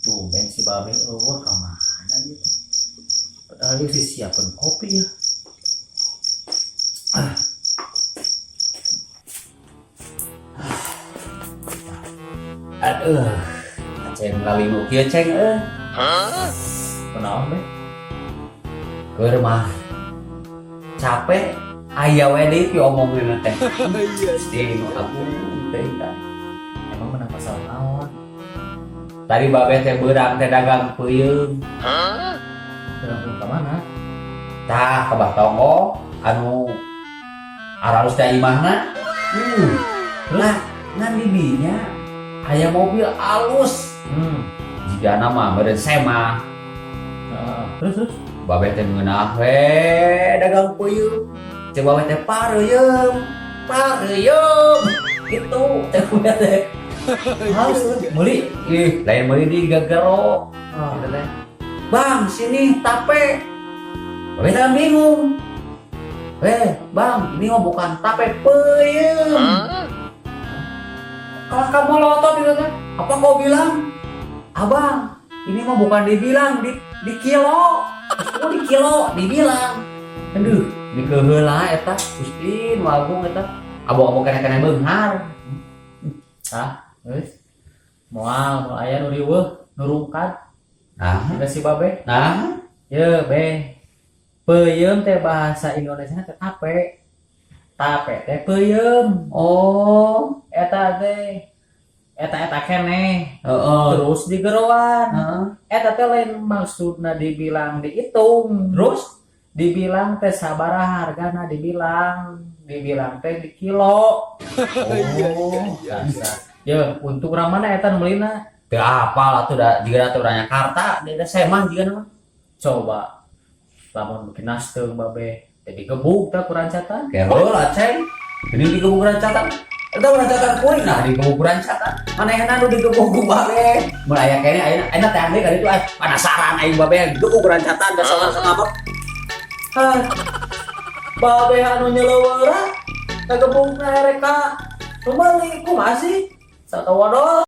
Tumben si Babe kemana gitu. Padahal dia sih siapin kopi ya. Aduh, ceng lali nu kieu ceng Kenapa be? Keur mah capek aya we deui omongin teh. Di nu aku teh kan. Emang menang masalah naon? Tadi Babe teh beurang teh dagang peuyeum. Beurang ka mana? Tah ka Batonggo anu aralus teh imahna. Lah ngan di dinya aya mobil alus. Jika nama meureun sema. Terus Babe teh ngeunah we dagang peuyeum. Cek Babe teh pareuyeum. Gitu teh kuda teh. Halus meuli lain meuli di Gagaro. Gitu teh. Bang, sini tape. Babe teh bingung. Bang, ini mah bukan tape peuyeum. Kalau kamu lotot gitu kan, apa kau bilang? Abang, ini mah bukan dibilang di kilo. Oh di kilo dibilang. Aduh, di keheula eta Gustin Wagung eta. Abang-abang kena beunghar. Geus. Moal aya nu riweuh nurungkat. Ada si Babe. Ye be. Peuyeum teh bahasa Indonesia teh tape. Tape teh peuyeum. Oh, eta teh eta keneh. Terus digeroan. Eta teh lain maksudna dibilang dihitung. Terus dibilang teh sabaraha hargana dibilang teh di kilo. Ya, untuk urang mana eta nu meulina? Teu apal atuh da jiga atuh urang Jakarta, da semah jiga mah. Coba lamun bikin nasteung Babe teh digebuk teh ku rancatan. Keul aceng. Ini digebuk rancatan. Eta rancatan kuring nah digebuk rancatan. Manehna nu digebuk ku Babe. Mun aya kene ayeuna teh ande ka ditu penasaran aing Babe digebuk rancatan da salah-salah. Babe anu nyeleuweurah kagebuk reka. Kembali ku masih satu wadah.